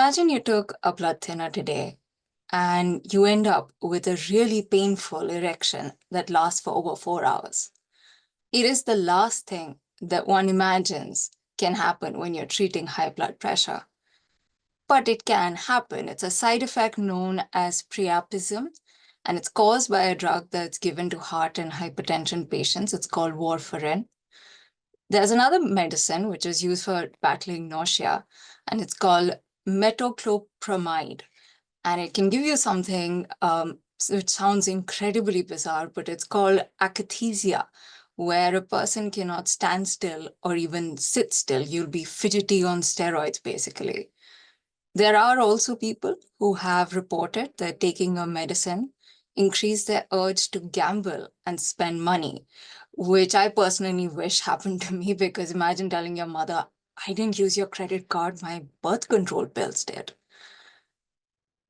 Imagine you took a blood thinner today and you end up with a really painful erection that lasts for over 4 hours. It is the last thing that one imagines can happen when you're treating high blood pressure. But it can happen. It's a side effect known as priapism, and it's caused by a drug that's given to heart and hypertension patients. It's called warfarin. There's another medicine which is used for battling nausea, and it's called metoclopramide. And it can give you something which sounds incredibly bizarre, but it's called akathisia, where a person cannot stand still or even sit still. You'll be fidgety on steroids, basically. There are also people who have reported that taking a medicine increase their urge to gamble and spend money, which I personally wish happened to me, because imagine telling your mother, I didn't use your credit card, my birth control pills did.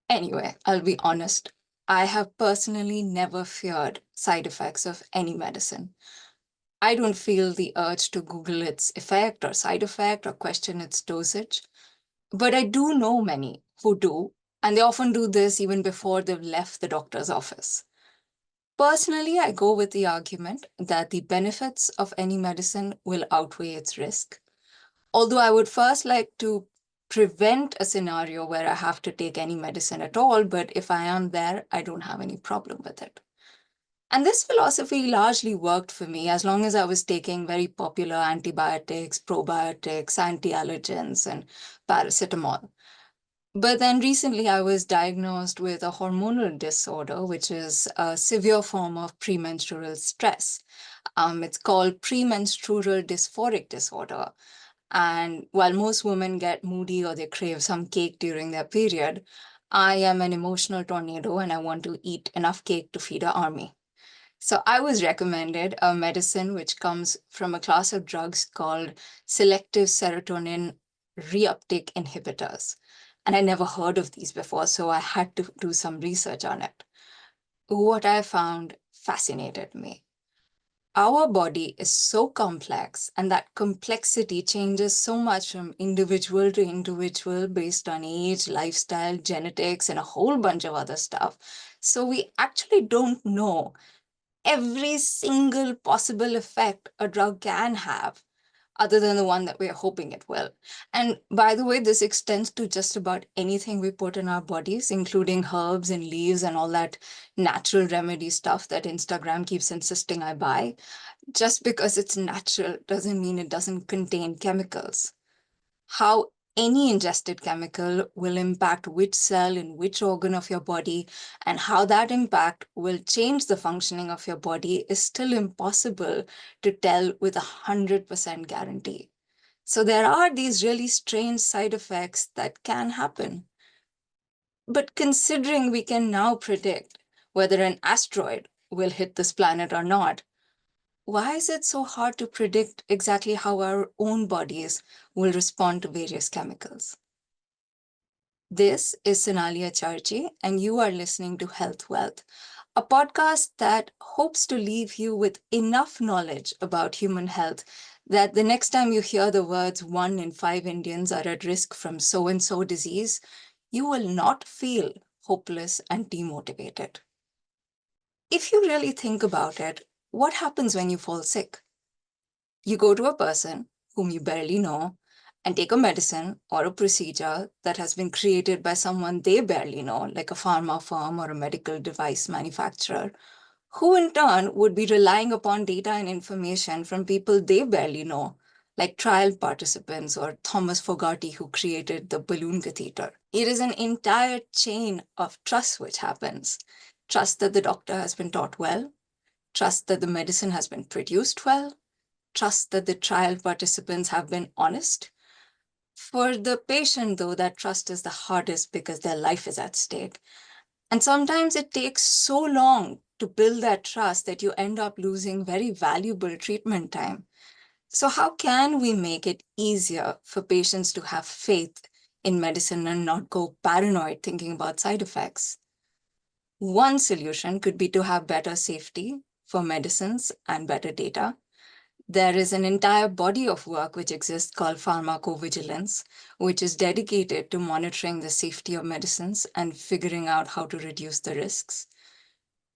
Anyway, I'll be honest. I have personally never feared side effects of any medicine. I don't feel the urge to Google its effect or side effect or question its dosage. But I do know many who do, and they often do this even before they've left the doctor's office. Personally, I go with the argument that the benefits of any medicine will outweigh its risk. Although I would first like to prevent a scenario where I have to take any medicine at all, but if I am there, I don't have any problem with it. And this philosophy largely worked for me as long as I was taking very popular antibiotics, probiotics, anti-allergens, and paracetamol. But then recently I was diagnosed with a hormonal disorder, which is a severe form of premenstrual stress. It's called premenstrual dysphoric disorder. And while most women get moody or they crave some cake during their period, I am an emotional tornado and I want to eat enough cake to feed an army. So I was recommended a medicine which comes from a class of drugs called selective serotonin reuptake inhibitors. And I never heard of these before, so I had to do some research on it. What I found fascinated me. Our body is so complex, and that complexity changes so much from individual to individual based on age, lifestyle, genetics, and a whole bunch of other stuff. So we actually don't know every single possible effect a drug can have, other than the one that we are hoping it will. And by the way, this extends to just about anything we put in our bodies, including herbs and leaves and all that natural remedy stuff that Instagram keeps insisting I buy. Just because it's natural doesn't mean it doesn't contain chemicals. How any ingested chemical will impact which cell in which organ of your body, and how that impact will change the functioning of your body is still impossible to tell with 100% guarantee. So there are these really strange side effects that can happen. But considering we can now predict whether an asteroid will hit this planet or not, why is it so hard to predict exactly how our own bodies will respond to various chemicals? This is Sonali Acharji, and you are listening to Health Wealth, a podcast that hopes to leave you with enough knowledge about human health that the next time you hear the words 1 in 5 Indians are at risk from so-and-so disease, you will not feel hopeless and demotivated. If you really think about it, what happens when you fall sick? You go to a person whom you barely know and take a medicine or a procedure that has been created by someone they barely know, like a pharma firm or a medical device manufacturer, who in turn would be relying upon data and information from people they barely know, like trial participants or Thomas Fogarty, who created the balloon catheter. It is an entire chain of trust which happens. Trust that the doctor has been taught well, trust that the medicine has been produced well, trust that the trial participants have been honest. For the patient, though, that trust is the hardest because their life is at stake. And sometimes it takes so long to build that trust that you end up losing very valuable treatment time. So how can we make it easier for patients to have faith in medicine and not go paranoid thinking about side effects? One solution could be to have better safety for medicines and better data. There is an entire body of work which exists called pharmacovigilance, which is dedicated to monitoring the safety of medicines and figuring out how to reduce the risks.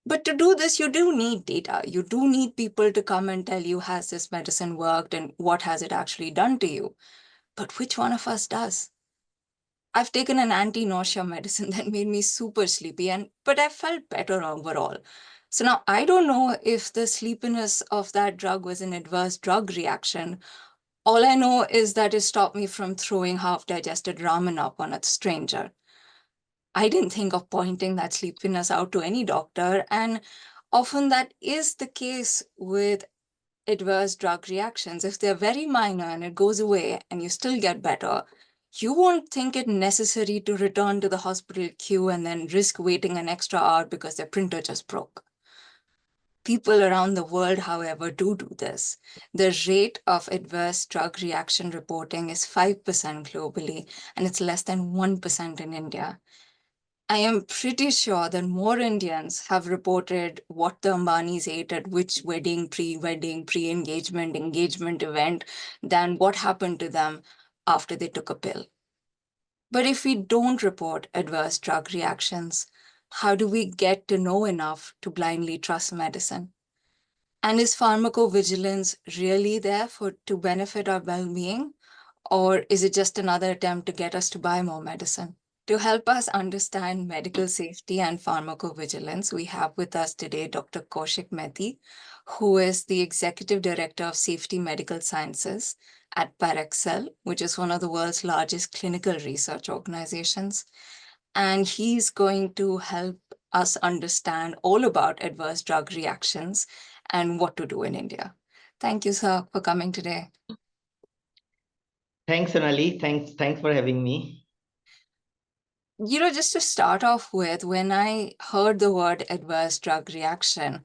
But to do this, you do need data. You do need people to come and tell you, has this medicine worked and what has it actually done to you? But which one of us does? I've taken an anti-nausea medicine that made me super sleepy, but I felt better overall. So now I don't know if the sleepiness of that drug was an adverse drug reaction. All I know is that it stopped me from throwing half-digested ramen up on a stranger. I didn't think of pointing that sleepiness out to any doctor, and often that is the case with adverse drug reactions. If they're very minor and it goes away and you still get better, you won't think it necessary to return to the hospital queue and then risk waiting an extra hour because their printer just broke. People around the world, however, do this. The rate of adverse drug reaction reporting is 5% globally, and it's less than 1% in India. I am pretty sure that more Indians have reported what the Ambanis ate at which wedding, pre-engagement, engagement event than what happened to them after they took a pill. But if we don't report adverse drug reactions, how do we get to know enough to blindly trust medicine? And is pharmacovigilance really there to benefit our well-being? Or is it just another attempt to get us to buy more medicine? To help us understand medical safety and pharmacovigilance, we have with us today Dr. Kaushik Mehti, who is the Executive Director of Safety Medical Sciences at Paracetamol, which is one of the world's largest clinical research organizations. And he's going to help us understand all about adverse drug reactions and what to do in India. Thank you, sir, for coming today. Thanks, Anali. Thanks for having me. Just to start off with, when I heard the word adverse drug reaction,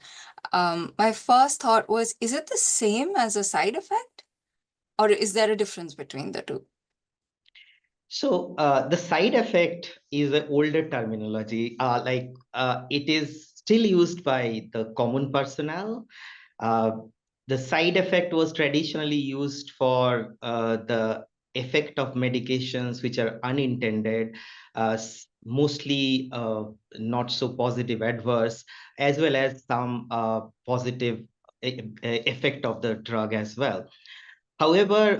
my first thought was, is it the same as a side effect? Or is there a difference between the two? So the side effect is an older terminology. It is still used by the common personnel. The side effect was traditionally used for the effect of medications which are unintended, mostly not so positive adverse, as well as some positive effect of the drug as well. However,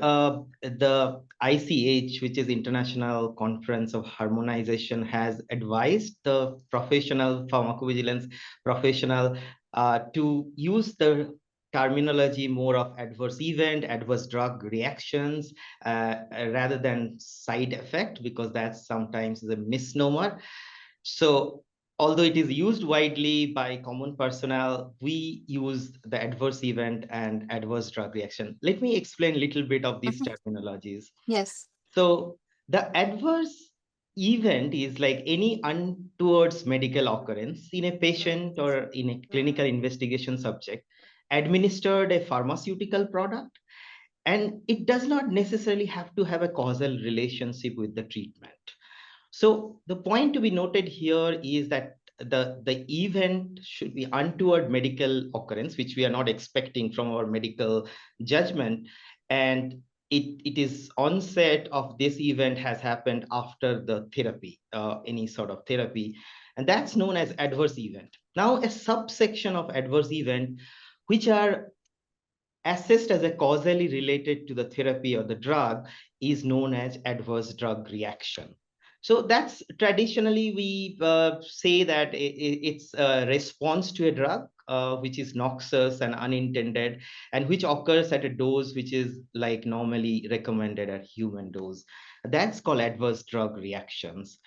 the ICH, which is International Conference of Harmonization, has advised the professional pharmacovigilance professional to use the terminology more of adverse event, adverse drug reactions, rather than side effect, because that's sometimes a misnomer. So although it is used widely by common personnel, we use the adverse event and adverse drug reaction. Let me explain a little bit of these terminologies. Yes. So the adverse event is like any untoward medical occurrence in a patient or in a clinical investigation subject administered a pharmaceutical product, and it does not necessarily have to have a causal relationship with the treatment. So the point to be noted here is that the event should be untoward medical occurrence, which we are not expecting from our medical judgment. And it is onset of this event has happened after the therapy, any sort of therapy. And that's known as adverse event. Now, a subsection of adverse event, which are assessed as a causally related to the therapy or the drug, is known as adverse drug reaction. So that's traditionally we say that it's a response to a drug which is noxious and unintended, and which occurs at a dose which is like normally recommended at human dose. That's called adverse drug reactions.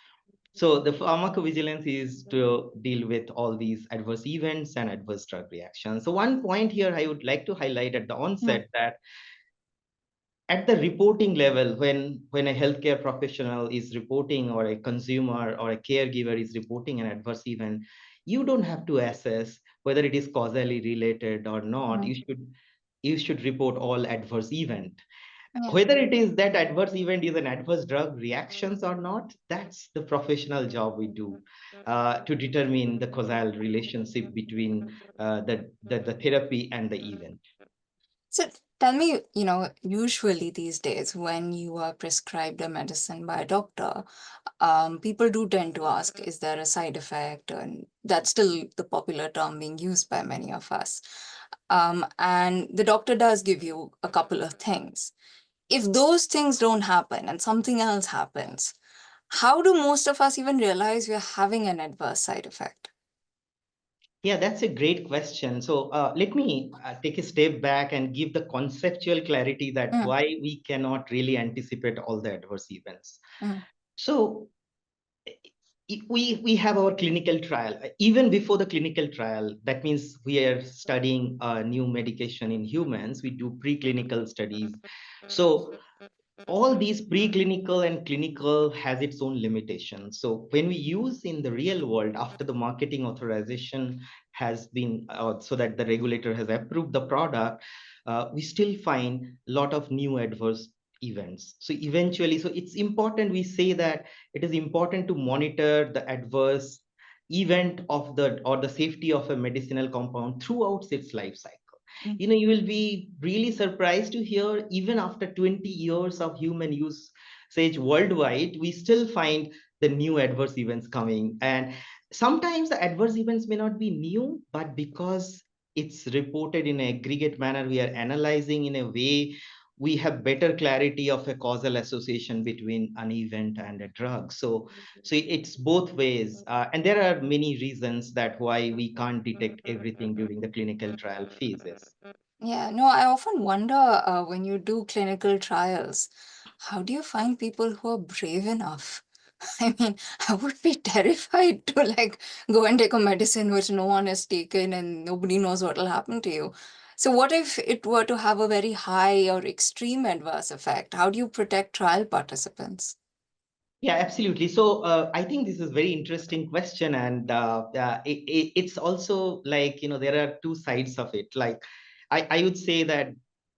So the pharmacovigilance is to deal with all these adverse events and adverse drug reactions. So one point here I would like to highlight at the onset that at the reporting level, when a healthcare professional is reporting, or a consumer or a caregiver is reporting an adverse event, you don't have to assess whether it is causally related or not. You should report all adverse event. Whether it is that adverse event is an adverse drug reactions or not, that's the professional job we do to determine the causal relationship between the therapy and the event. So Tell me, usually these days when you are prescribed a medicine by a doctor, people do tend to ask, is there a side effect? And that's still the popular term being used by many of us. And the doctor does give you a couple of things. If those things don't happen and something else happens, how do most of us even realize we're having an adverse side effect? Yeah, that's a great question. So let me take a step back and give the conceptual clarity that Mm, why we cannot really anticipate all the adverse events. mm, So we have our clinical trial. Even before the clinical trial, that means we are studying a new medication in humans. We do preclinical studies. So all these preclinical and clinical has its own limitations. So when we use in the real world after the marketing authorization has been so that the regulator has approved the product, we still find a lot of new adverse events. So eventually, so it's important we say that it is important to monitor the adverse event of the or the safety of a medicinal compound throughout its life cycle. mm, You will be really surprised to hear even after 20 years of human usage worldwide, we still find the new adverse events coming. And sometimes the adverse events may not be new, but because it's reported in an aggregate manner, we are analyzing in a way we have better clarity of a causal association between an event and a drug. So it's both ways, and there are many reasons that why we can't detect everything during the clinical trial phases. yeah, no, I often wonder when you do clinical trials, how do you find people who are brave enough? I mean, I would be terrified to like go and take a medicine which no one has taken and nobody knows what will happen to you. So, what if it were to have a very high or extreme adverse effect? How do you protect trial participants? Yeah, absolutely. So I think this is very interesting question, and it's also like there are two sides of it. Like I would say that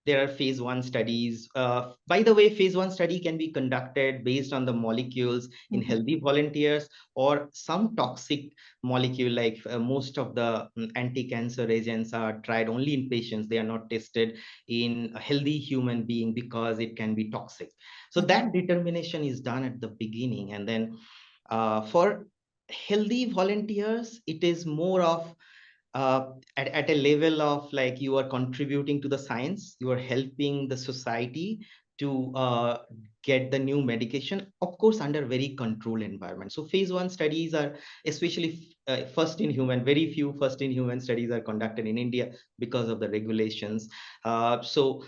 there are phase one studies. By the way, phase one study can be conducted based on the molecules in Mhm, healthy volunteers or some toxic molecule. Like most of the anti-cancer agents are tried only in patients. They are not tested in a healthy human being because it can be toxic. So mhm, that determination is done at the beginning. And then for healthy volunteers, it is more of at a level of like you are contributing to the science, you are helping the society to get the new medication, of course, under very controlled environment. So phase one studies are especially first in human, very few first in human studies are conducted in India because of the regulations. So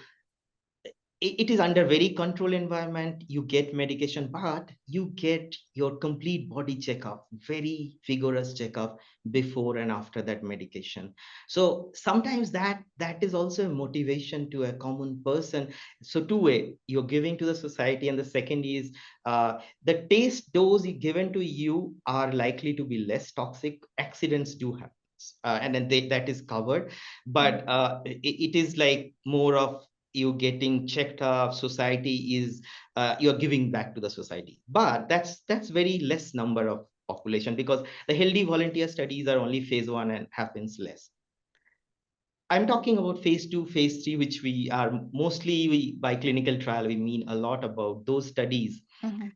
it is under very controlled environment. You get medication, but you get your complete body checkup, very vigorous checkup before and after that medication. So sometimes that is also a motivation to a common person. So two way, you're giving to the society, and the second is the taste dose given to you are likely to be less toxic. Accidents do happen, and then that is covered, mm, but it is like more of you getting checked up. Society is you're giving back to the society, but that's very less number of population, because the healthy volunteer studies are only phase one and happens less. I'm talking about phase two, phase three, which we are mostly by clinical trial we mean a lot about those studies. mhm,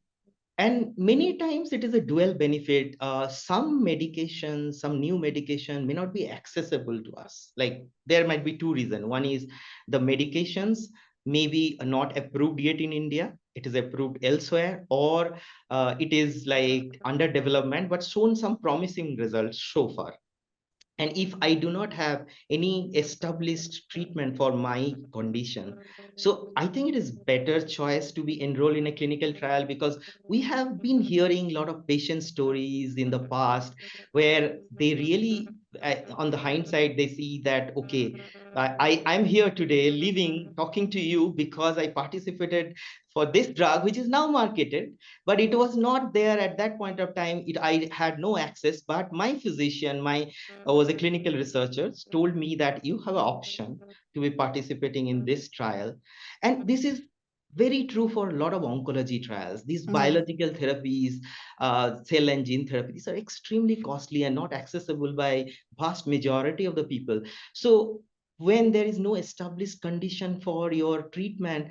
And many times it is a dual benefit. Some medication, some new medication may not be accessible to us. Like there might be two reasons. One is the medications may be not approved yet in India. It is approved elsewhere, or it is like under development, but shown some promising results so far. And if I do not have any established treatment for my condition, so I think it is better choice to be enrolled in a clinical trial, because we have been hearing a lot of patient stories in the past where they really on the hindsight they see that okay, I'm here today living talking to you because I participated for this drug which is now marketed, but it was not there at that point of time. I had no access, but my physician, my was a clinical researcher, told me that you have an option to be participating in this trial. And this is very true for a lot of oncology trials. These mm, biological therapies, cell and gene therapy, these are extremely costly and not accessible by vast majority of the people. So when there is no established condition for your treatment,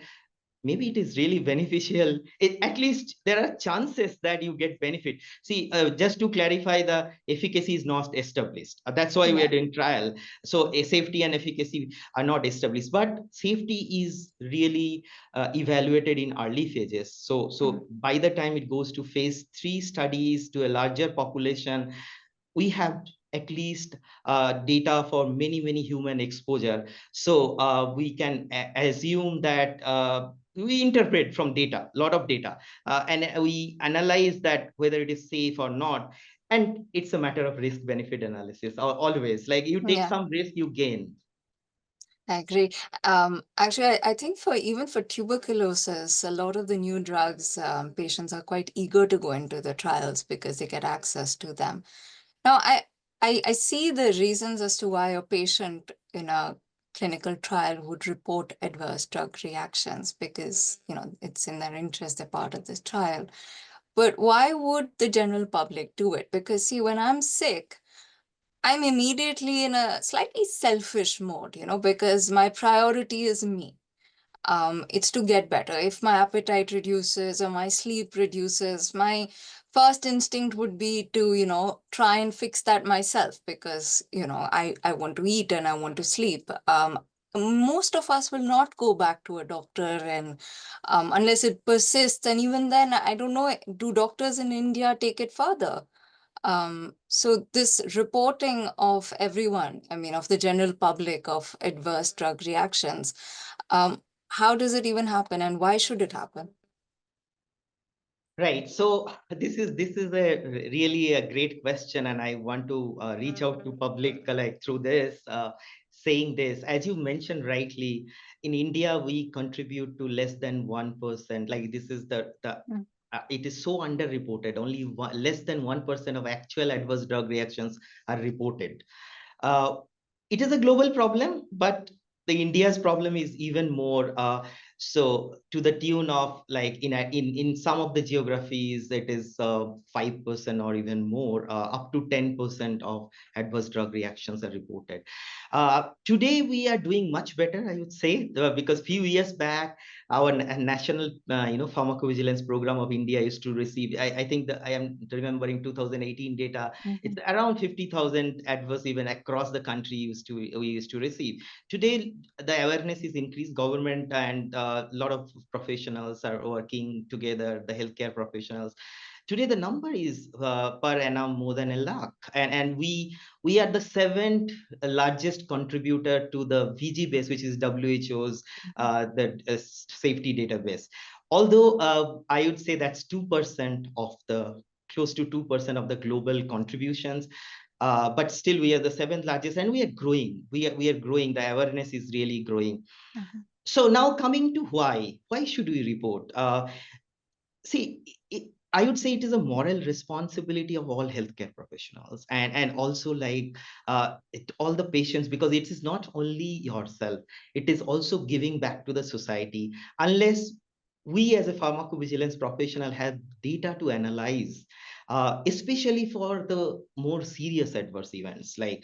maybe it is really beneficial. At least there are chances that you get benefit. See, just to clarify, the efficacy is not established. That's why we are Yeah. doing trial. So a safety and efficacy are not established, but safety is really evaluated in early phases. So by the time it goes to phase 3 studies to a larger population, we have at least data for many human exposure. So we can assume that we interpret from data, a lot of data, and we analyze that whether it is safe or not. And it's a matter of risk benefit analysis, always. Like, you take Yeah. some risk, you gain. I agree. Actually, I think for even for tuberculosis, a lot of the new drugs, patients are quite eager to go into the trials because they get access to them. Now, I see the reasons as to why a patient in a clinical trial would report adverse drug reactions because, it's in their interest, they're part of this trial. But why would the general public do it? Because, see, when I'm sick, I'm immediately in a slightly selfish mode, because my priority is me. It's to get better. If my appetite reduces or my sleep reduces, my first instinct would be to, try and fix that myself because, I want to eat and I want to sleep. Most of us will not go back to a doctor and unless it persists. And even then, I don't know, do doctors in India take it further? So this reporting of everyone, I mean, of the general public of adverse drug reactions, how does it even happen and why should it happen? Right. So this is a really a great question, and I want to reach out to public, like, through this, saying this. As you mentioned rightly, in India we contribute to less than 1%. Like, this is the Mm. it is so underreported. Only less than 1% of actual adverse drug reactions are reported. Uh, it is a global problem, but the India's problem is even more. So to the tune of, like, in some of the geographies, it is 5% or even more, up to 10% of adverse drug reactions are reported. Today we are doing much better, I would say, because few years back, our national pharmacovigilance program of India used to receive, I think that I am remembering 2018 data, it's Mhm. around 50,000 adverse event across the country we used to receive. Today, the awareness is increased. Government and a lot of professionals are working together, the healthcare professionals. Today, the number is per annum more than a lakh, and we are the seventh largest contributor to the VG base, which is WHO's safety database. Although I would say that's 2% of the close to 2% of the global contributions. But still, we are the seventh largest, and we are growing. We are growing. The awareness is really growing. Mhm. So now, coming to why should we report? See, I would say it is a moral responsibility of all healthcare professionals, and also, like, all the patients, because it is not only yourself, it is also giving back to the society. Unless we as a pharmacovigilance professional have data to analyze, especially for the more serious adverse events, like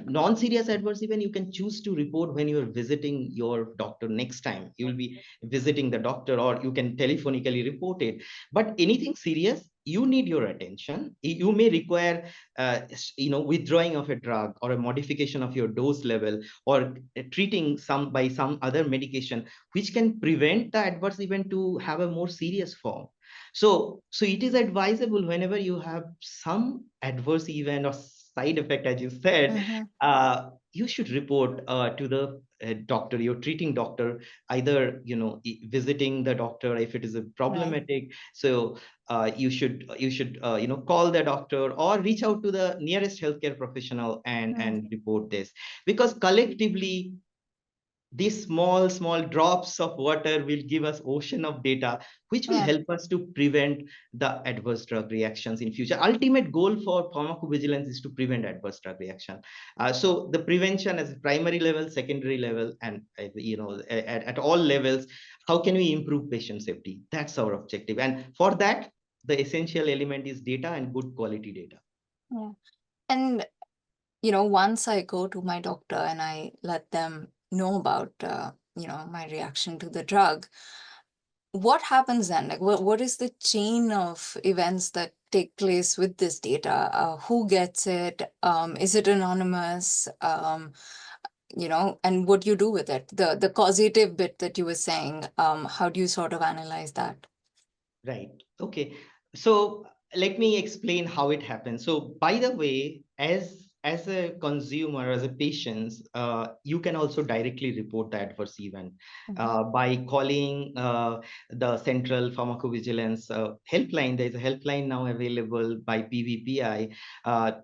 non-serious adverse event, you can choose to report when you are visiting your doctor next time you will be visiting the doctor, or you can telephonically report it. But anything serious, you need your attention. You may require withdrawing of a drug, or a modification of your dose level, or treating some other medication which can prevent the adverse event to have a more serious form. So it is advisable, whenever you have some adverse event or side effect, as you said, Mhm. you should report to the doctor, your treating doctor, either visiting the doctor if it is a Right. problematic. So you should call the doctor, or reach out to the nearest healthcare professional Mm. and report this, because collectively these small drops of water will give us ocean of data, which will Yeah. help us to prevent the adverse drug reactions in future. Ultimate goal for pharmacovigilance is to prevent adverse drug reaction. So the prevention as a primary level, secondary level, and at all levels, how can we improve patient safety? That's our objective, and for that, the essential element is data, and good quality data. Yeah. And once I go to my doctor and I let them know about, my reaction to the drug, what happens then? Like, what is the chain of events that take place with this data? Who gets it? Is it anonymous? And what do you do with it? The causative bit that you were saying, how do you sort of analyze that? Right. Okay. So let me explain how it happens. So by the way, as a consumer, as a patient, you can also directly report the adverse event Mhm. by calling the Central Pharmacovigilance helpline. There is a helpline now available by PVPI.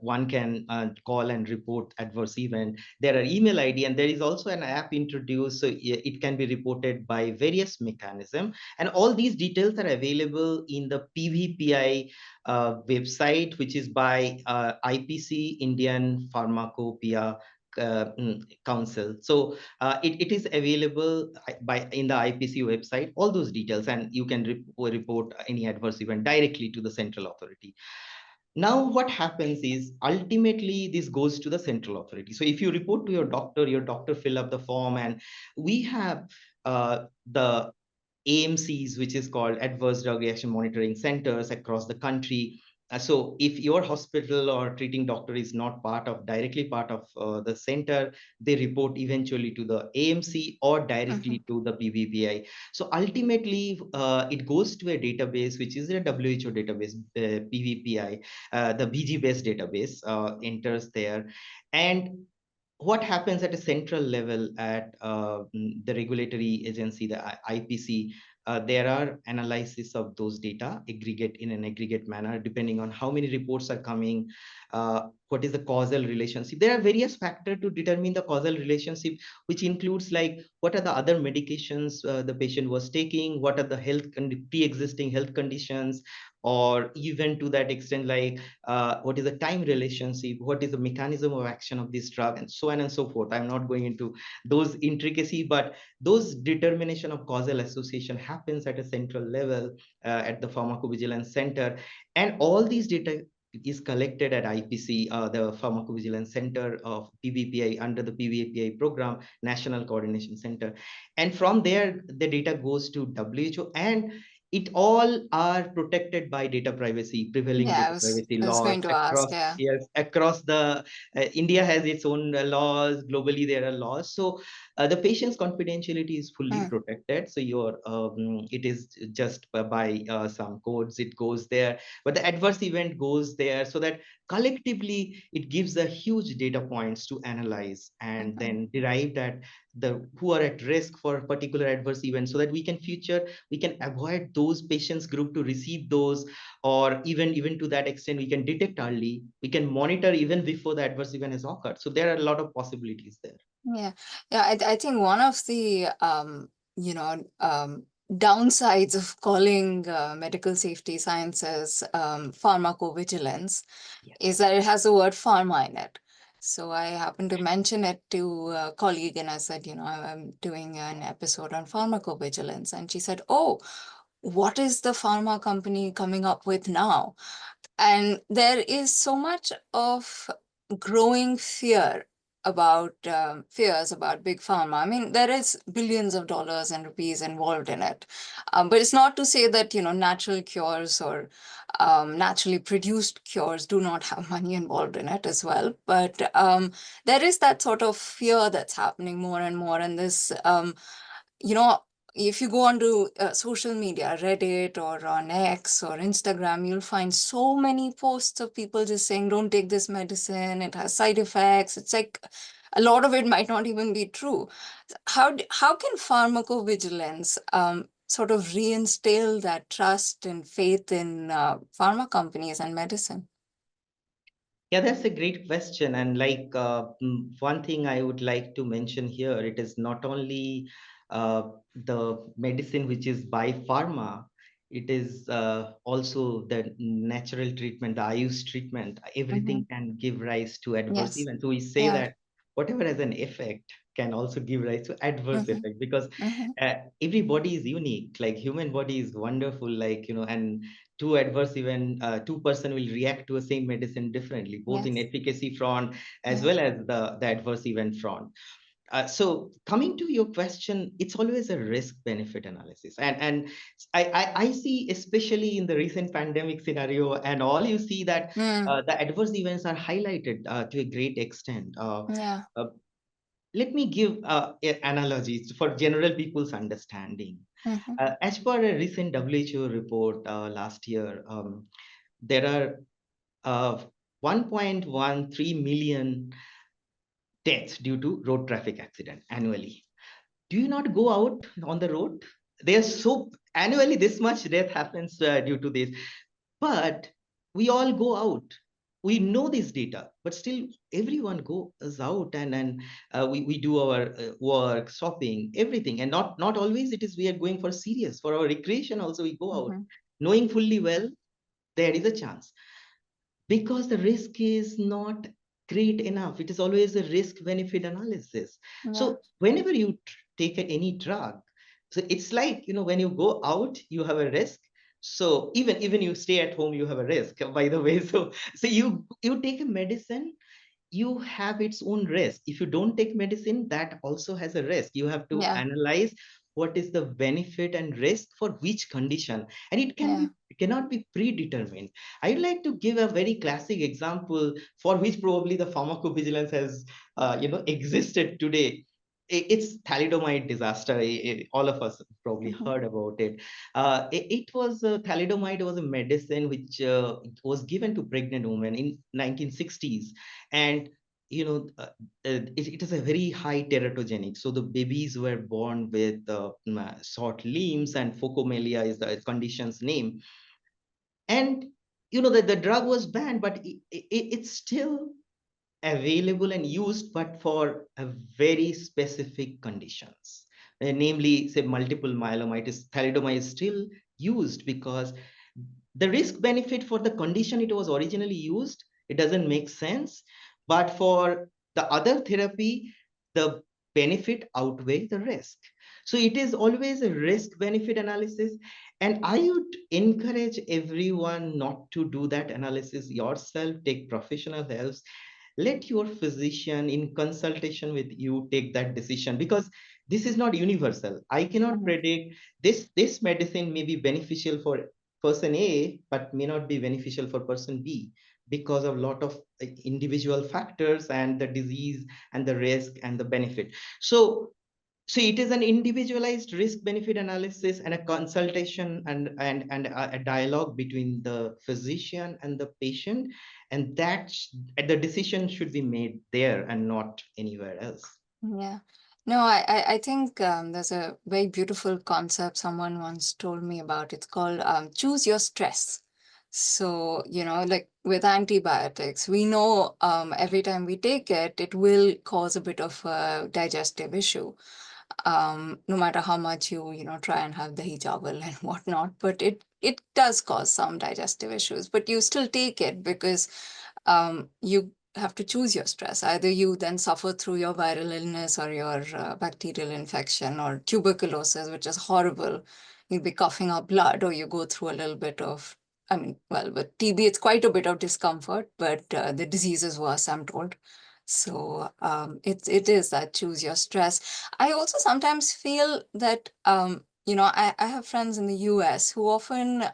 One can call and report adverse event. There are email ID, and there is also an app introduced, so it can be reported by various mechanisms, and all these details are available in the PVPI website, which is by IPC, Indian Pharmacopoeia Council. So it is available by in the IPC website, all those details, and you can report any adverse event directly to the central authority. Now what happens is ultimately this goes to the central authority. So if you report to your doctor fill up the form, and we have the AMCs, which is called Adverse Drug Reaction Monitoring Centers across the country. So if your hospital or treating doctor is not directly part of the center, they report eventually to the AMC or Mhm. directly to the PVPI. So ultimately, it goes to a database, which is a WHO database, PVPI, the BG-based database enters there. And what happens at a central level at the regulatory agency, the IPC, there are analysis of those data aggregate in an aggregate manner, depending on how many reports are coming, what is the causal relationship. There are various factors to determine the causal relationship, which includes like what are the other medications the patient was taking, what are the pre-existing health conditions, or even to that extent, like what is the time relationship, what is the mechanism of action of this drug, and so on and so forth. I'm not going into those intricacy, but those determination of causal association happens at a central level at the pharmacovigilance center, and all these data is collected at IPC, the Pharmacovigilance Center of PVPI under the PVPI program, National Coordination Center. And from there, the data goes to WHO, and it all are protected by data privacy, prevailing Yeah, data privacy I was laws going to ask, across, yeah. yes, across the India has its own laws, globally there are laws. So the patient's confidentiality is fully Mm. protected. So it is just by some codes, it goes there, but the adverse event goes there, so that collectively it gives a huge data points to analyze and Mhm. then derive that the who are at risk for a particular adverse event, so that we can avoid those patients group to receive those, or even to that extent we can detect early, we can monitor even before the adverse event has occurred. So there are a lot of possibilities there. Yeah, yeah. I think one of the downsides of calling medical safety sciences pharmacovigilance Yes. is that it has the word pharma in it. So I happened to mention it to a colleague, and I said, I'm doing an episode on pharmacovigilance, and she said, "Oh, what is the pharma company coming up with now?" And there is so much of growing fears about big pharma. I mean, there is billions of dollars and rupees involved in it. But it's not to say that, natural cures or naturally produced cures do not have money involved in it as well. But there is that sort of fear that's happening more and more. And this, you know, if you go onto social media, Reddit or on X or Instagram, you'll find so many posts of people just saying, don't take this medicine, it has side effects. It's like a lot of it might not even be true. How can pharmacovigilance sort of reinstill that trust and faith in pharma companies and medicine? Yeah, that's a great question. And like one thing I would like to mention here, it is not only the medicine which is by pharma, it is also the natural treatment, the Ayush treatment. Hmm. Everything can give rise to adverse Yes. events. So we say Yeah. that whatever has an effect can also give rise to adverse Mm-hmm. effect, because Mm-hmm. every body is unique. Like human body is wonderful, like, and two person will react to the same medicine differently, both in Yes. efficacy front as Yeah. well as the adverse event front. So coming to your question, it's always a risk benefit analysis, and I see, especially in the recent pandemic scenario and all, you see that Mm. the adverse events are highlighted to a great extent. Yeah. Uh, Let me give analogies for general people's understanding. Mm-hmm. As per a recent WHO report last year, there are 1.13 million deaths due to road traffic accident annually. Do you not go out on the road? There's so annually this much death happens due to this, but we all go out. We know this data, but still everyone goes out, and we do our work, shopping, everything, and not always it is we are going for serious, for our recreation also we go out, Mm-hmm. knowing fully well there is a chance, because the risk is not great enough. It is always a risk benefit analysis. Yeah. So whenever you take any drug, so it's like, when you go out you have a risk. So even you stay at home, you have a risk, by the way. So you take a medicine, you have its own risk. If you don't take medicine, that also has a risk. You have to Yeah. analyze what is the benefit and risk for which condition, and Yeah. it cannot be predetermined. I'd like to give a very classic example for which probably the pharmacovigilance has existed today. It's thalidomide disaster. All of us probably Mm-hmm. heard about it. It was thalidomide was a medicine which was given to pregnant women in 1960s, and it is a very high teratogenic. So the babies were born with short limbs, and focomelia is the condition's name. And the drug was banned, but it's still available and used, but for a very specific conditions. Namely, say multiple myelomyelitis, thalidomide is still used because the risk benefit for the condition it was originally used, it doesn't make sense. But for the other therapy, the benefit outweigh the risk. So it is always a risk benefit analysis. And I would encourage everyone not to do that analysis yourself. Take professional help. Let your physician in consultation with you take that decision, because this is not universal. I cannot Mm-hmm. predict this medicine may be beneficial for person A but may not be beneficial for person B, because of a lot of individual factors and the disease and the risk and the benefit. So it is an individualized risk benefit analysis and a consultation, and a dialogue between the physician and the patient, and the decision should be made there and not anywhere else. Yeah. No, I think there's a very beautiful concept someone once told me about. It's called choose your stress. So, like with antibiotics, we know every time we take it, it will cause a bit of a digestive issue. No matter how much you try and have dahi chawal and whatnot, but it does cause some digestive issues. But you still take it because you have to choose your stress. Either you then suffer through your viral illness or your bacterial infection or tuberculosis, which is horrible. You'll be coughing up blood, or you go through a little bit of, I mean, well, with TB, it's quite a bit of discomfort, but the disease is worse, I'm told. So it is that choose your stress. I also sometimes feel that I have friends in the US who often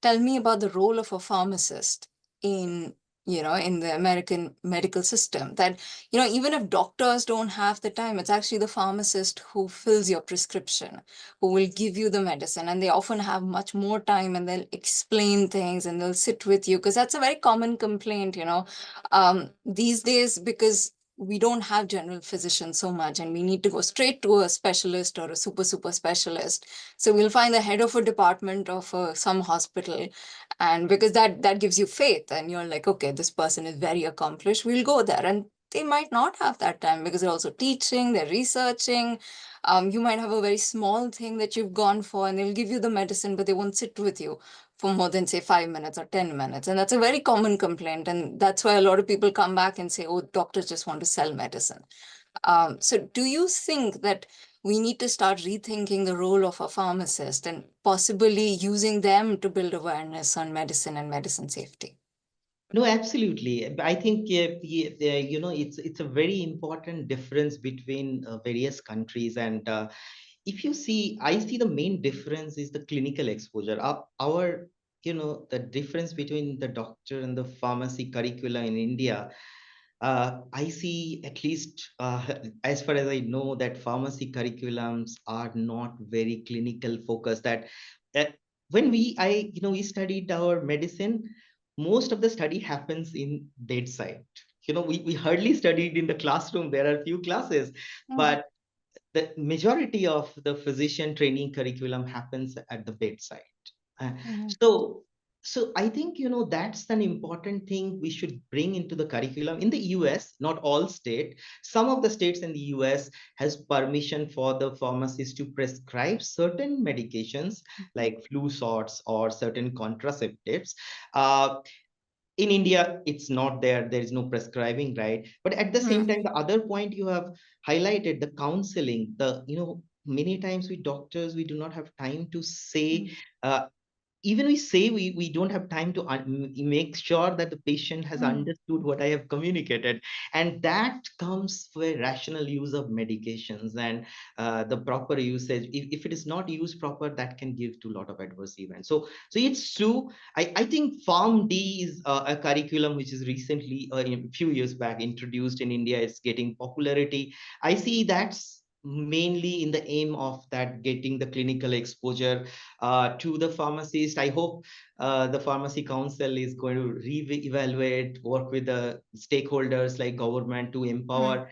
tell me about the role of a pharmacist in in the American medical system. That even if doctors don't have the time, it's actually the pharmacist who fills your prescription, who will give you the medicine, and they often have much more time, and they'll explain things and they'll sit with you, because that's a very common complaint, these days, because we don't have general physicians so much, and we need to go straight to a specialist or a super specialist. So we'll find the head of a department of some hospital, and because that gives you faith, and you're like, okay, this person is very accomplished, we'll go there. And they might not have that time because they're also teaching, they're researching. You might have a very small thing that you've gone for, and they'll give you the medicine, but they won't sit with you for more than, say, 5 minutes or 10 minutes. And that's a very common complaint. And that's why a lot of people come back and say, oh, doctors just want to sell medicine. So do you think that we need to start rethinking the role of a pharmacist and possibly using them to build awareness on medicine and medicine safety? No, absolutely. I think it's a very important difference between various countries, and if you see, I see the main difference is the clinical exposure. Our the difference between the doctor and the pharmacy curricula in India. I see, at least as far as I know, that pharmacy curriculums are not very clinical focused. That uh, when we studied our medicine, most of the study happens in bedside. We hardly studied in the classroom. There are few classes, Mm, but the majority of the physician training curriculum happens at the bedside. Uh, mhm, so, so I think that's an important thing we should bring into the curriculum. In the US, not all state, some of the states in the US has permission for the pharmacist to prescribe certain medications mhm, like flu shots or certain contraceptives. Uh, in India, it's not there. There is no prescribing, right? But at the same mhm, time, the other point you have highlighted, the counseling, many times we doctors, we do not have time to say, mhm, uh, even we say we don't have time to make sure that the patient has mhm. understood what I have communicated, and that comes with rational use of medications and the proper usage. If it is not used proper, that can give to a lot of adverse events. So it's true. I think Pharm D is a curriculum which is recently a few years back introduced in India. It's getting popularity. I see that's mainly in the aim of that, getting the clinical exposure to the pharmacist. I hope the pharmacy council is going to re-evaluate, work with the stakeholders like government to Mhm. empower.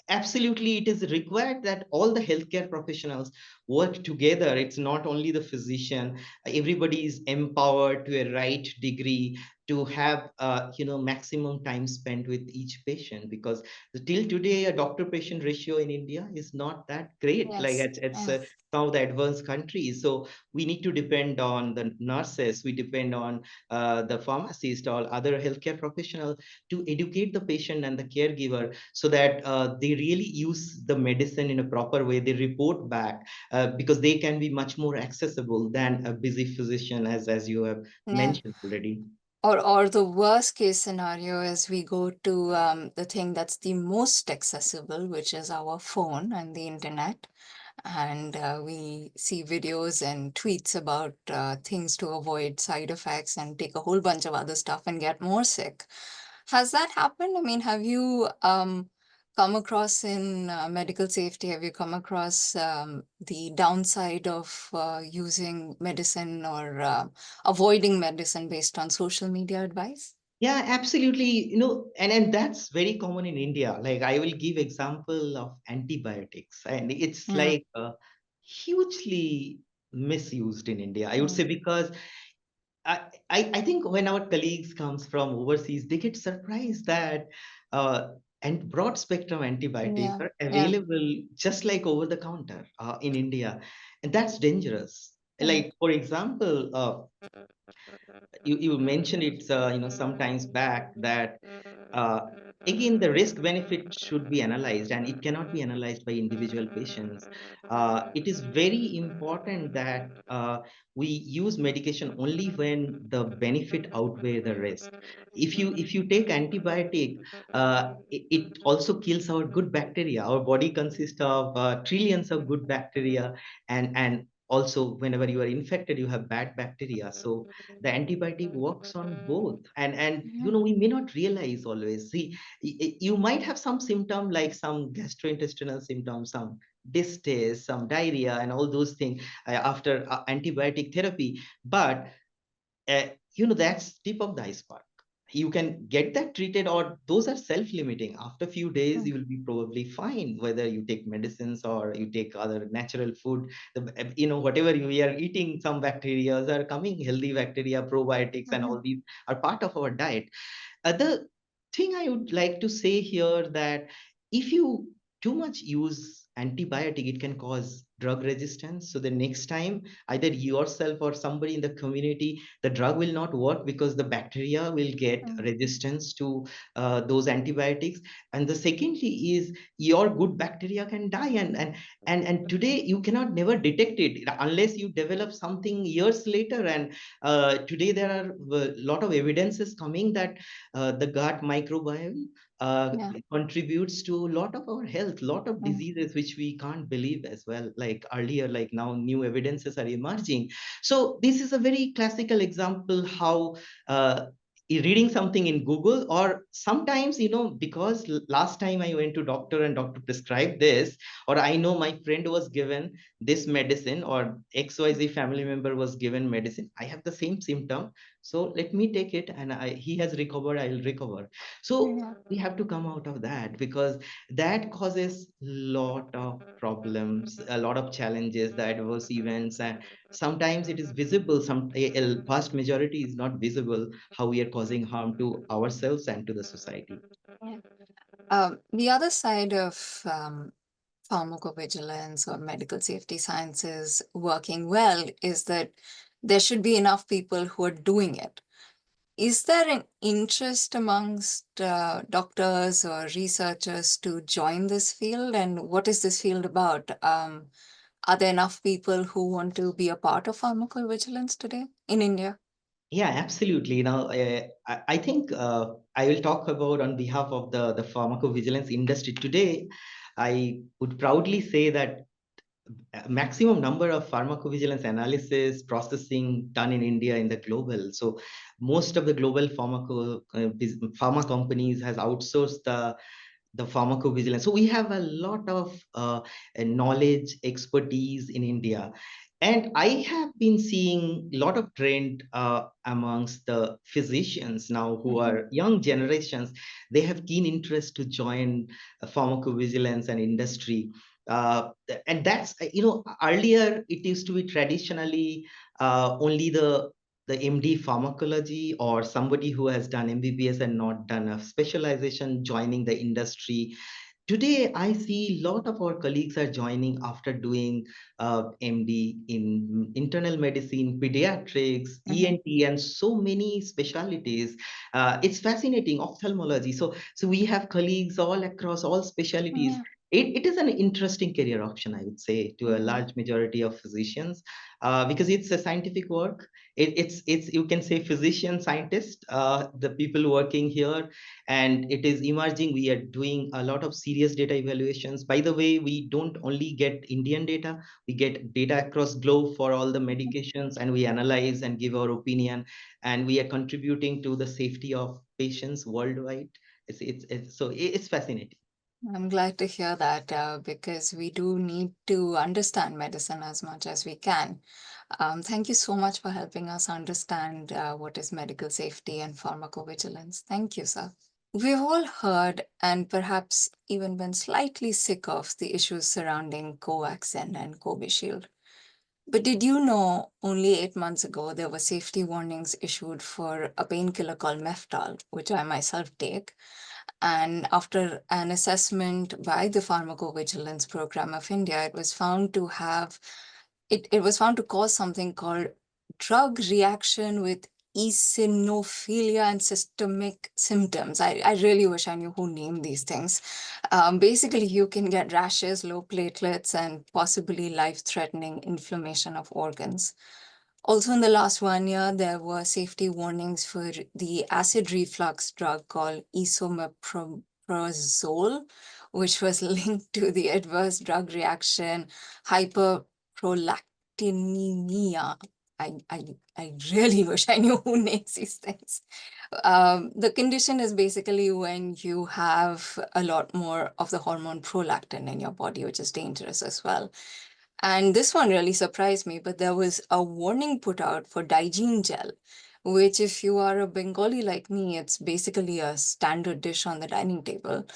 Absolutely, it is required that all the healthcare professionals work together. It's not only the physician. Everybody is empowered to a right degree to have maximum time spent with each patient, because till today a doctor patient ratio in India is not that great, like Yes. it's Yeah. some of the advanced countries. So we need to depend on the nurses, we depend on the pharmacist or other healthcare professional to educate the patient and the caregiver, so that they really use the medicine in a proper way. They report back, because they can be much more accessible than a busy physician, as you have Yeah. mentioned already. Or the worst case scenario is we go to the thing that's the most accessible, which is our phone and the internet. And we see videos and tweets about things to avoid side effects and take a whole bunch of other stuff and get more sick. Has that happened? I mean, have you come across in medical safety, have you come across the downside of using medicine or avoiding medicine based on social media advice? Yeah, absolutely. And that's very common in India. Like, I will give example of antibiotics, and it's Mm, like hugely misused in India, I would mm, say, because I think when our colleagues comes from overseas, they get surprised that and broad spectrum antibiotics yeah, are yeah. available just like over the counter in India, and that's dangerous. Mm, Like, for example, you mentioned it sometimes back that uh, again, the risk benefit should be analyzed, and it cannot be analyzed by individual patients. It is very important that we use medication only when the benefit outweigh the risk. If you take antibiotic, it also kills our good bacteria. Our body consists of trillions of good bacteria, and also whenever you are infected, you have bad bacteria. So the antibiotic works on both, and mhm, we may not realize always. See, you might have some symptom like some gastrointestinal symptoms, some distress, some diarrhea, and all those things after antibiotic therapy. But uh, that's tip of the iceberg. You can get that treated, or those are self-limiting. After a few days, mm, you will be probably fine, whether you take medicines or you take other natural food. Whatever we are eating, some bacteria are coming, healthy bacteria, probiotics, and mhm, all these are part of our diet. Other thing I would like to say here, that if you too much use antibiotic, it can cause drug resistance. So the next time, either yourself or somebody in the community, the drug will not work because the bacteria will get Mm. resistance to those antibiotics. And the secondly is your good bacteria can die, and today you cannot never detect it unless you develop something years later. And today there are a lot of evidences coming that the gut microbiome Yeah. contributes to a lot of our health, lot of Mm. diseases which we can't believe as well, like earlier, like now new evidences are emerging. So this is a very classical example how reading something in Google, or sometimes, because last time I went to doctor and doctor prescribed this, or I know my friend was given this medicine, or XYZ family member was given medicine, I have the same symptom, so let me take it, and he has recovered, I'll recover. So Yeah. we have to come out of that, because that causes lot of problems, a lot of challenges, the adverse events, and sometimes it is visible, a vast majority is not visible, how we are causing harm to ourselves and to the society. Yeah. The other side of pharmacovigilance or medical safety sciences working well is that there should be enough people who are doing it. Is there an interest amongst doctors or researchers to join this field? And what is this field about? Are there enough people who want to be a part of pharmacovigilance today in India? Yeah, absolutely. Now, I think I will talk about on behalf of the pharmacovigilance industry today. I would proudly say that maximum number of pharmacovigilance analysis processing done in India in the global. So most of the global pharma companies has outsourced the pharmacovigilance. So we have a lot of knowledge, expertise in India. And I have been seeing a lot of trend amongst the physicians now who Mhm. are young generations. They have keen interest to join pharmacovigilance and industry. Uh, and that's, earlier it used to be traditionally only the MD pharmacology or somebody who has done MBBS and not done a specialization joining the industry. Today, I see a lot of our colleagues are joining after doing MD in internal medicine, pediatrics, Mhm. ENT, and so many specialties. It's fascinating, ophthalmology. So we have colleagues all across all specialties. Yeah. It is an interesting career option, I would say, to a Yeah. large majority of physicians, because it's a scientific work. It's you can say physician scientist, the people working here, and it is emerging. We are doing a lot of serious data evaluations. By the way, we don't only get Indian data, we get data across globe for all the medications, and we analyze and give our opinion, and we are contributing to the safety of patients worldwide. It's fascinating. I'm glad to hear that because we do need to understand medicine as much as we can. Thank you so much for helping us understand what is medical safety and pharmacovigilance. Thank you, sir. We've all heard and perhaps even been slightly sick of the issues surrounding Covaxin and Covishield. But did you know only 8 months ago there were safety warnings issued for a painkiller called Meftal, which I myself take? And after an assessment by the Pharmacovigilance Program of India, it was found to cause something called drug reaction with eosinophilia and systemic symptoms. I really wish I knew who named these things. Basically, you can get rashes, low platelets, and possibly life-threatening inflammation of organs. Also, in the last 1 year, there were safety warnings for the acid reflux drug called esomeprazole, which was linked to the adverse drug reaction hyperprolactinemia. I really wish I knew who names these things. The condition is basically when you have a lot more of the hormone prolactin in your body, which is dangerous as well. And this one really surprised me, but there was a warning put out for Digene gel, which, if you are a Bengali like me, it's basically a standard dish on the dining table.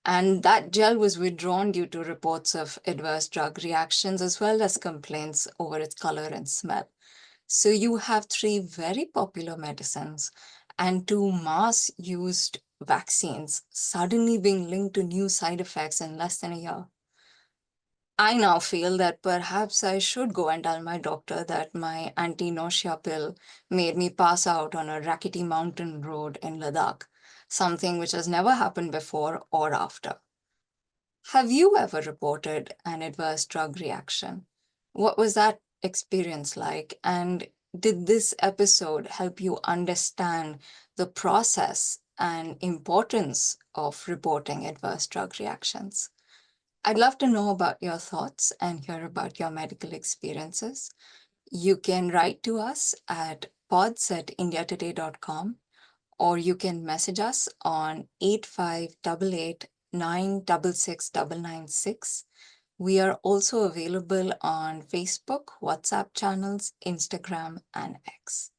And that gel was withdrawn due to reports of adverse drug reactions as well as complaints over its color and smell. So you have three very popular medicines and two mass used vaccines suddenly being linked to new side effects in less than a year. I now feel that perhaps I should go and tell my doctor that my anti-nausea pill made me pass out on a rackety mountain road in Ladakh, something which has never happened before or after. Have you ever reported an adverse drug reaction? What was that experience like? And did this episode help you understand the process and importance of reporting adverse drug reactions? I'd love to know about your thoughts and hear about your medical experiences. You can write to us at pods@indiatoday.com, or you can message us on 8588 966 We are also available on Facebook, WhatsApp channels, Instagram, and X.